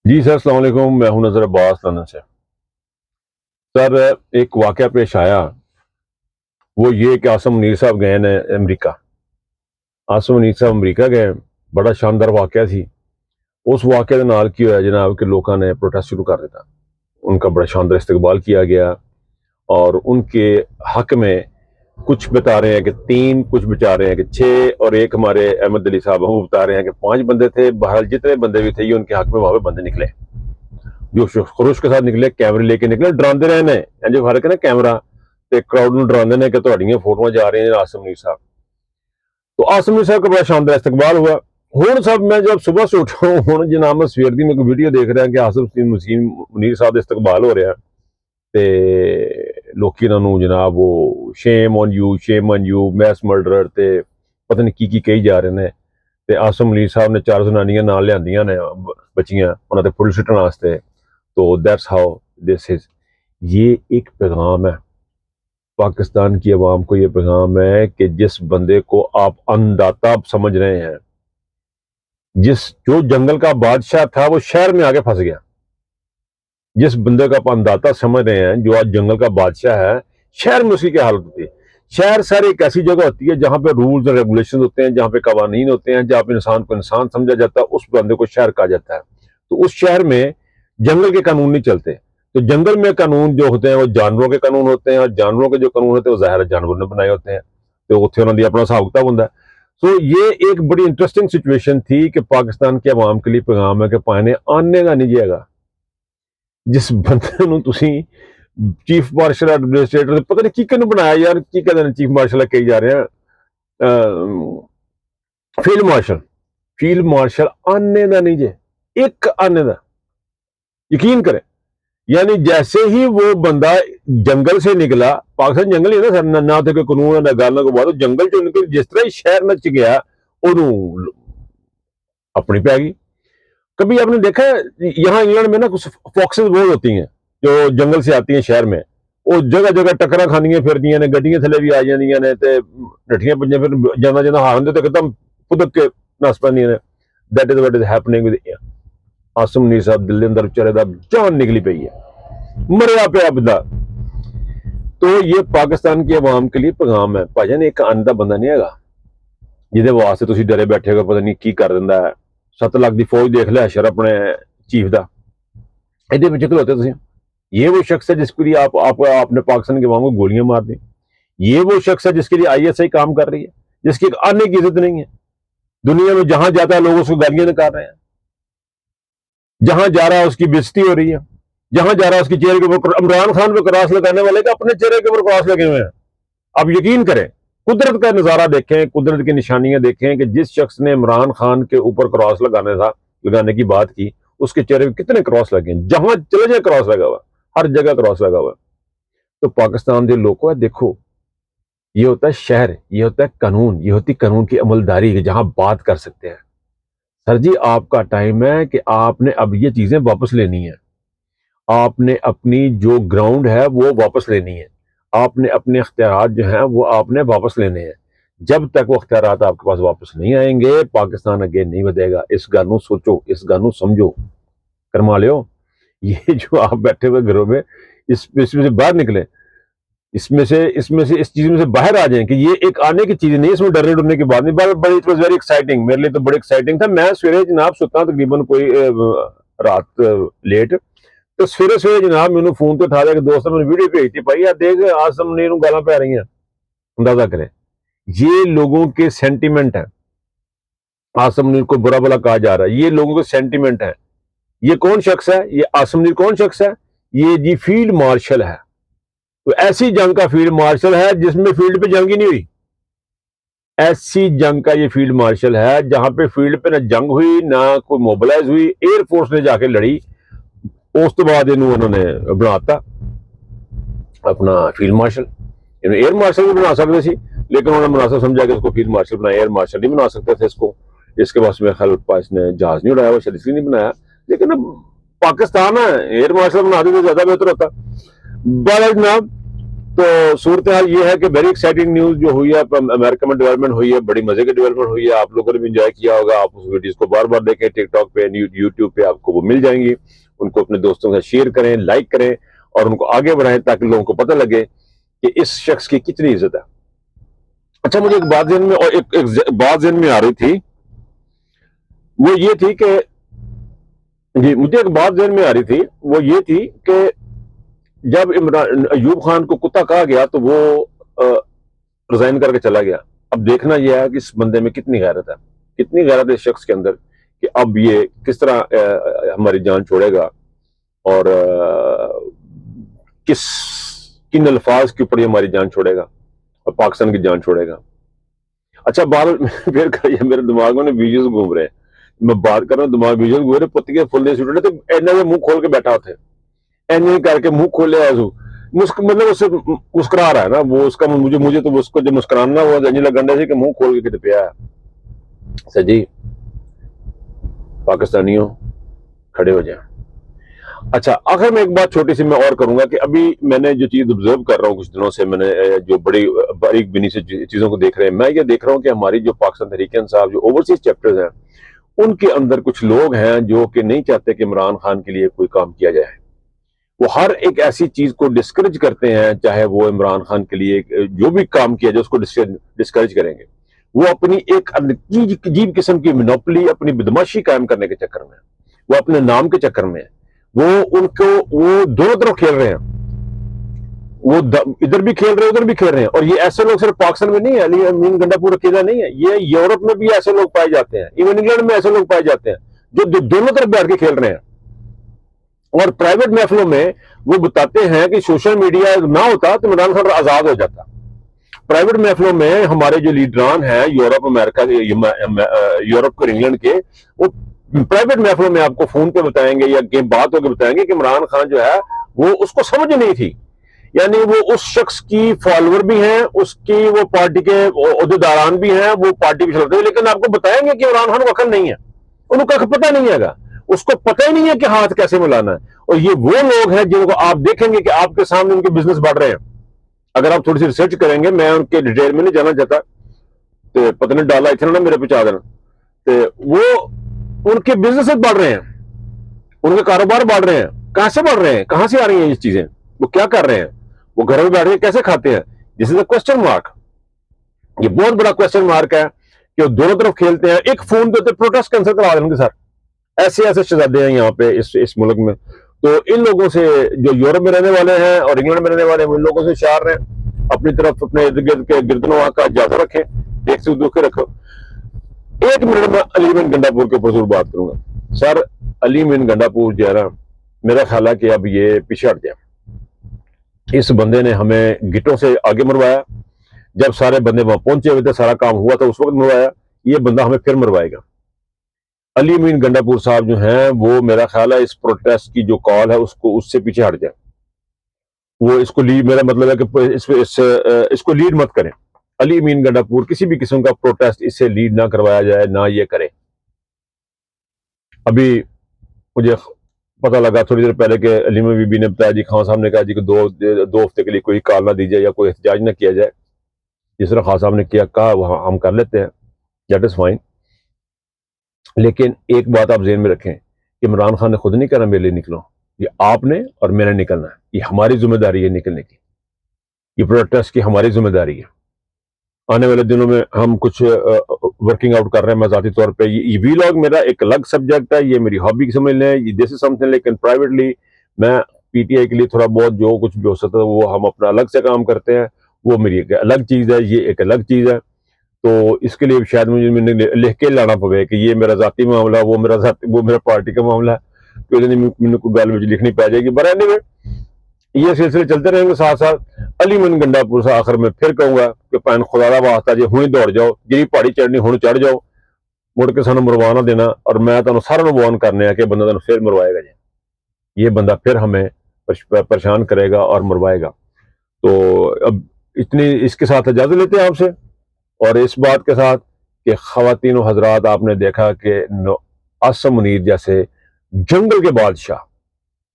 جی سر، السلام علیکم. میں ہوں نظر عباس لندن سے. سر، ایک واقعہ پیش آیا. وہ یہ کہ آصم منیر صاحب گئے نا امریکہ. آصم منیر صاحب امریکہ گئے. بڑا شاندار واقعہ تھی. اس واقعے کے نال کی ہوا جناب کہ لوگوں نے پروٹیسٹ شروع کر دیتا. ان کا بڑا شاندار استقبال کیا گیا اور ان کے حق میں کچھ بتا رہے ہیں کہ 3، کچھ بتا رہے ہیں کہ 6، اور ایک ہمارے احمد علی صاحب وہ بتا رہے ہیں کہ 5 بندے تھے. بہرحال جتنے بندے بھی تھے یہ ان کے حق میں وہاں پہ بندے نکلے جو خروش کے ساتھ نکلے، کیمرے لے کے نکلے، ڈراندے رہے ہیں جو فرق ہے نا کیمرہ تے کراؤڈ نو ڈراندے نے کہ تہاڈیاں فوٹوਆਂ جا رہی ہیں آصم منیر صاحب. تو آصم منیر صاحب کا بڑا شاندار استقبال ہوا. ہوں صاحب میں جب صبح سے اٹھا ہوں جناب میں سویر دی میں کوئی ویڈیو دیکھ رہا کہ آصم منیر صاحب کا استقبال ہو رہا تے لوکی انہاں نوں جناب وہ شیم آن یو میس مرڈرر تے پتہ نہیں کی کہی جا رہے ہیں. تے آصم منیر صاحب نے 4 زنانیاں نال لیاندیاں نے بچیاں انہاں تے پولیس سٹن واسطے. تو دیٹس ہاؤ دس از. یہ ایک پیغام ہے پاکستان کی عوام کو. یہ پیغام ہے کہ جس بندے کو آپ انداتا سمجھ رہے ہیں، جو جنگل کا بادشاہ تھا وہ شہر میں آگے پھنس گیا. جس بندے کو آپ انداتا سمجھ رہے ہیں جو آج جنگل کا بادشاہ ہے، شہر میں اسی کی حالت ہوتی ہے. شہر ساری ایک ایسی جگہ ہوتی ہے جہاں پہ رولز اور ریگولیشن ہوتے ہیں، جہاں پہ قوانین ہوتے ہیں، جہاں پہ انسان کو انسان سمجھا جاتا ہے. اس بندے کو شہر کہا جاتا ہے. تو اس شہر میں جنگل کے قانون نہیں چلتے. تو جنگل میں قانون جو ہوتے ہیں وہ جانوروں کے قانون ہوتے ہیں، اور جانوروں کے جو قانون ہوتے ہیں وہ ظاہر جانوروں نے بنائے ہوتے ہیں. تو اتنے انہوں نے اپنا حساب کتاب ہوتا ہے. سو یہ ایک بڑی انٹرسٹنگ سچویشن تھی کہ پاکستان کے عوام کے لیے پیغام ہے کہ پانے آنے کا نہیں جائے گا. جس بندے نو تسی چیف مارشل ایڈمنسٹریٹر پتہ نہیں کی کن بنایا یار، کی کہتے ہیں چیف مارشل کہی جا رہے ہیں فیلڈ مارشل آنے دا نہیں جے، ایک آنے دا یقین کریں. یعنی جیسے ہی وہ بندہ جنگل سے نکلا، پاکستان جنگل ہی نا سر، نہ تو کوئی قانون نہ گل نہ بات، جنگل چ نکل جس طرح ہی شہر نچ گیا انہوں اپنی پی گئی. کبھی آپ نے دیکھا ہے یہاں انگلینڈ میں نا کچھ فاکسز بہت ہوتی ہیں جو جنگل سے آتی ہیں شہر میں، وہ جگہ جگہ ٹکرا کھانیاں پھردیاں نے، گڈیاں تھلے بھی آ جاندیاں نے تے ڈٹھیاں پجیاں پھر جانا جانا ہارن دے تے قدم پدک کے نس پاندیاں نے. That is what is happening with Asim Munir صاحب. دل دے اندر بچارے دا جان نکلی پئی ہے، مریا پیا بندہ. تو یہ پاکستان کی عوام کے لیے پیغام ہے. بھائی جان ایک آندہ بندہ نہیں ہے گا جہدے واسطے تسی ڈرے بیٹھے ہو پتہ نہیں کی کر دیندا ہے. 7 لاکھ دی فوج دیکھ لے اشر اپنے چیف دا ایڈے بچے ہوتے تسی. یہ وہ شخص ہے جس کے لیے آپ نے پاکستان کے عوام کو گولیاں مار دی. یہ وہ شخص ہے جس کے لیے ISI کام کر رہی ہے، جس کی آنے کی عزت نہیں ہے. دنیا میں جہاں جاتا ہے لوگ اس کو گالیاں نکال رہے ہیں، جہاں جا رہا ہے اس کی بےزتی ہو رہی ہے، جہاں جا رہا ہے اس کے چہرے کے اوپر عمران خان پہ کراس لگانے والے کا اپنے چہرے کے اوپر کراس لگے ہوئے ہیں. اب یقین کریں، قدرت کا نظارہ دیکھیں، قدرت کی نشانیاں دیکھیں کہ جس شخص نے عمران خان کے اوپر کراس لگانے کی بات کی، اس کے چہرے پہ کتنے کراس لگے ہیں. جہاں چلے جائیں کراس لگا ہوا، ہر جگہ کراس لگا ہوا. تو پاکستان کے لوگوں ہے دیکھو، یہ ہوتا ہے شہر، یہ ہوتا ہے قانون، یہ ہوتی قانون کی عملداری جہاں بات کر سکتے ہیں. سر جی آپ کا ٹائم ہے کہ آپ نے اب یہ چیزیں واپس لینی ہیں. آپ نے اپنی جو گراؤنڈ ہے وہ واپس لینی ہے. آپ نے اپنے اختیارات جو ہیں وہ آپ نے واپس لینے ہیں. جب تک وہ اختیارات آپ کے پاس واپس نہیں آئیں گے پاکستان آگے نہیں بدے گا. اس گل نو سوچو، اس گل نو سمجھو، کرما لیو. یہ جو آپ بیٹھے ہوئے گھروں میں اس میں سے باہر نکلیں، اس چیز میں سے باہر آ جائیں کہ یہ ایک آنے کی چیز نہیں. اس میں ڈرنے کی بات نہیں. بڑی اٹ واز ویری ایکسائٹنگ، میرے لیے تو بڑی ایکسائٹنگ تھا. میں سویرے جناب ستا تقریباً کوئی رات لیٹ، تو سویرے جناب میں نے فون تو اٹھا دیا کہ دوست نے ویڈیو بھیج دی، بھائی دیکھ آصم منیر گالاں پہ رہی ہیں. اندازہ کریں یہ لوگوں کے سینٹیمنٹ ہیں. آصم منیر کو برا بلا کہا جا رہا ہے، یہ لوگوں کے سینٹیمنٹ ہے. یہ کون شخص ہے؟ یہ آصم منیر کون شخص ہے؟ یہ جی فیلڈ مارشل ہے. تو ایسی جنگ کا فیلڈ مارشل ہے جس میں فیلڈ پہ جنگ ہی نہیں ہوئی. ایسی جنگ کا یہ فیلڈ مارشل ہے جہاں پہ فیلڈ پہ نہ جنگ ہوئی، نہ کوئی موبلائز ہوئی. ایئر فورس نے جا کے لڑی، اس تو بعد انہوں نے بناتا اپنا فیلڈ مارشل. ایئر مارشل بھی بنا سکتے سی، لیکن انہوں نے مناسب سمجھا کہ اس کو فیلڈ مارشل بنایا. ایئر مارشل نہیں بنا سکتے تھے اس کو، اس کے پاس میں خیال اس نے جہاز نہیں اڑایا، وہ شاید اس لیے نہیں بنایا. لیکن اب پاکستان ہے، ایئر مارشل بنا دیتے زیادہ بہتر ہوتا. بہرحال جناب تو صورتحال یہ ہے کہ ویری ایکسائٹنگ نیوز جو ہوئی ہے امریکہ میں ڈیولپمنٹ ہوئی ہے، بڑی مزے کی ڈیولپمنٹ ہوئی ہے، آپ لوگوں نے بھی انجوائے کیا ہوگا، آپ اس ویڈیوز کو بار بار دیکھیں، ٹک ٹاک پہ یوٹیوب پہ آپ کو وہ مل جائیں گی، ان کو اپنے دوستوں سے شیئر کریں، لائک کریں اور ان کو آگے بڑھائیں تاکہ لوگوں کو پتہ لگے کہ اس شخص کی کتنی عزت ہے۔ اچھا مجھے ایک بات ذہن میں اور ایک بات ذہن میں آ رہی تھی، وہ یہ تھی کہ جی مجھے ایک بات ذہن میں آ رہی تھی، وہ یہ تھی کہ جب عمران ایوب خان کو کتا کہا گیا تو وہ ریزائن کر کے چلا گیا۔ اب دیکھنا یہ ہے کہ اس بندے میں کتنی غیرت ہے، کتنی غیرت ہے اس شخص کے اندر کہ اب یہ کس طرح ہماری جان چھوڑے گا اور کس کن الفاظ کے اوپر یہ ہماری جان چھوڑے گا اور پاکستان کی جان چھوڑے گا۔ اچھا پھر یہ میرے دماغ میں ویڈیوز گھوم رہے ہیں، میں بات کر رہا ہوں دماغ ویڈیوز گھوم رہے، پتی کے فل دے سٹوڈنٹ تو اینا منہ کھول کے بیٹھا ہوتے اینے کر کے منہ کھولے آزو مطلب اس سے مسکرا رہا ہے نا، وہ اس کا مجھے تو اس کو جو مسکرانا ہوا جنجلا گنڈا سے کہ منہ کھول کے کتے پیا ہے۔ سجی پاکستانیوں کھڑے ہو جائیں۔ اچھا آخر میں ایک بات چھوٹی سی میں اور کروں گا کہ ابھی میں نے جو چیز آبزرو کر رہا ہوں کچھ دنوں سے، میں نے جو بڑی باریک بینی سے چیزوں کو دیکھ رہے ہیں، میں یہ دیکھ رہا ہوں کہ ہماری جو پاکستان تحریک انصاف جو اوورسیز چیپٹرز ہیں ان کے اندر کچھ لوگ ہیں جو کہ نہیں چاہتے کہ عمران خان کے لیے کوئی کام کیا جائے، وہ ہر ایک ایسی چیز کو ڈسکریج کرتے ہیں، چاہے وہ عمران خان کے لیے جو بھی کام کیا جائے اس کو ڈسکریج کریں گے، وہ اپنی ایک عجیب قسم کی مونوپلی اپنی بدماشی قائم کرنے کے چکر میں، وہ اپنے نام کے چکر میں، وہ دونوں طرف کھیل رہے ہیں، وہ ادھر بھی کھیل رہے ہیں ادھر بھی کھیل رہے ہیں، اور یہ ایسے لوگ صرف پاکستان میں نہیں ہے، علی امین گنڈا پور اکیلا نہیں ہے، یہ یورپ میں بھی ایسے لوگ پائے جاتے ہیں، ایون انگلینڈ میں ایسے لوگ پائے جاتے ہیں جو دونوں طرف بیٹھ کے کھیل رہے ہیں، اور پرائیویٹ محفلوں میں وہ بتاتے ہیں کہ سوشل میڈیا نہ ہوتا تو عمران خان آزاد ہو جاتا۔ پرائیویٹ محفلوں میں ہمارے جو لیڈران ہیں یورپ امریکہ یورپ اور انگلینڈ کے، وہ پرائیویٹ محفلوں میں آپ کو فون پہ بتائیں گے یا بات ہو کے بتائیں گے کہ عمران خان جو ہے وہ اس کو سمجھ نہیں تھی، یعنی وہ اس شخص کی فالوور بھی ہیں، اس کی وہ پارٹی کے عہدیداران بھی ہیں، وہ پارٹی بھی چلتے ہیں، لیکن آپ کو بتائیں گے کہ عمران خان کو عقل نہیں ہے، ان کو پتہ نہیں ہے گا، اس کو پتہ ہی نہیں ہے کہ ہاتھ کیسے ملانا ہے۔ اور یہ وہ لوگ ہیں جن کو آپ دیکھیں گے کہ آپ کے سامنے ان کے بزنس بڑھ رہے ہیں، اگر آپ تھوڑی سی ریسرچ کریں گے، میں ان کے ڈیٹیل میں نہیں جانا چاہتا تو پتہ نہیں ڈالا اتنا نا میرے پہ چادر، تو وہ ان کے بزنس بڑھ رہے ہیں، ان کے کاروبار بڑھ رہے ہیں، کہاں سے بڑھ رہے ہیں، کہاں سے آ رہی ہیں یہ چیزیں، وہ کیا کر رہے ہیں، وہ گھر میں بیٹھ کے کیسے کھاتے ہیں، دس از اے کوسچن مارک، یہ بہت بڑا کوسچن مارک ہے کہ وہ دونوں طرف کھیلتے ہیں۔ ایک فون پہ پروٹیسٹ کینسل کرا دیں گے سر، ایسے ایسے شہزادے ہیں یہاں پہ اس ملک میں، تو ان لوگوں سے جو یورپ میں رہنے والے ہیں اور انگلینڈ میں رہنے والے ہیں ان لوگوں سے اشار رہے ہیں، اپنی طرف اپنے ارد گرد کے گردنوں کا جائزہ رکھیں، ایک سے دو کے رکھو۔ ایک منٹ میں علی امین گنڈا پور کے اوپر ضرور بات کروں گا۔ سر علی امین گنڈا پور جو ہے نا، میرا خیال ہے کہ اب یہ پیچھے ہٹ جائے، اس بندے نے ہمیں گٹوں سے آگے مروایا، جب سارے بندے وہاں پہنچے ہوئے تھے، سارا کام ہوا تھا اس وقت مروایا، یہ بندہ ہمیں پھر مروائے گا۔ علی امین گنڈا پور صاحب جو ہیں وہ میرا خیال ہے اس پروٹیسٹ کی جو کال ہے اس سے پیچھے ہٹ جائے، وہ اس کو لیڈ، میرا مطلب ہے کہ اس کو لیڈ مت کریں، علی امین گنڈا پور کسی بھی قسم کا پروٹیسٹ اس سے لیڈ نہ کروایا جائے، نہ یہ کرے۔ ابھی مجھے پتہ لگا تھوڑی دیر پہلے کہ علیمہ بی بی نے بتایا جی خان صاحب نے کہا جی کہ دو ہفتے کے لیے کوئی کال نہ دی جائے یا کوئی احتجاج نہ کیا جائے، جس طرح خان صاحب نے کہا وہ ہم کر لیتے ہیں، دیٹ از فائن، لیکن ایک بات آپ ذہن میں رکھیں کہ عمران خان نے خود نہیں کہنا میرے لیے نکلو، یہ آپ نے اور میں نے نکلنا ہے، یہ ہماری ذمہ داری ہے نکلنے کی، یہ پروٹیسٹ کی ہماری ذمہ داری ہے۔ آنے والے دنوں میں ہم کچھ ورکنگ آؤٹ کر رہے ہیں، میں ذاتی طور پہ یہ ویلاگ میرا ایک الگ سبجیکٹ ہے، یہ میری ہابی کی سمجھ لیں، یہ دس از سم تھنگ، لیکن پرائیویٹلی میں پی ٹی آئی کے لیے تھوڑا بہت جو کچھ بھی ہو سکتا ہے وہ ہم اپنا الگ سے کام کرتے ہیں، وہ میری ایک الگ چیز ہے، یہ ایک الگ چیز ہے، تو اس کے لیے شاید مجھے لکھ کے لانا پڑے کہ یہ میرا ذاتی معاملہ ہے، وہ میرا پارٹی کا معاملہ ہے، تو مجھے کوئی گل مجھے لکھنی پڑ جائے گی، بٹ اینی وے یہ سلسلے چلتے رہیں گے ساتھ ساتھ۔ علی امین گنڈا پور سے آخر میں پھر کہوں گا کہ پین خدا دا واسطہ جی ہوئی دوڑ جاؤ، جی پہاڑی چڑھنی ہوں چڑھ جاؤ، مڑ کے سانو مروا نہ دینا، اور میں تمہیں سارا نو وارن کرنے ہیں کہ بندہ تمہیں پھر مروائے گا، جی یہ بندہ پھر ہمیں پریشان کرے گا اور مروائے گا۔ تو اب اتنی اس کے ساتھ اجازت لیتے ہیں آپ سے، اور اس بات کے ساتھ کہ خواتین و حضرات آپ نے دیکھا کہ آصم منیر جیسے جنگل کے بادشاہ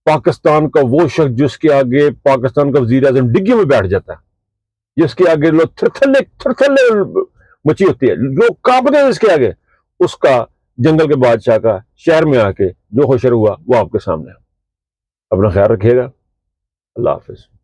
پاکستان کا وہ شخص جس کے آگے پاکستان کا وزیر اعظم ڈگی میں بیٹھ جاتا ہے، جس کے آگے لوگ تھر مچی ہوتی ہے، لوگ کانپتے ہیں اس کے آگے، اس کا جنگل کے بادشاہ کا شہر میں آ کے جو حشر ہوا وہ آپ کے سامنے ہے۔ اپنا خیال رکھیے گا، اللہ حافظ۔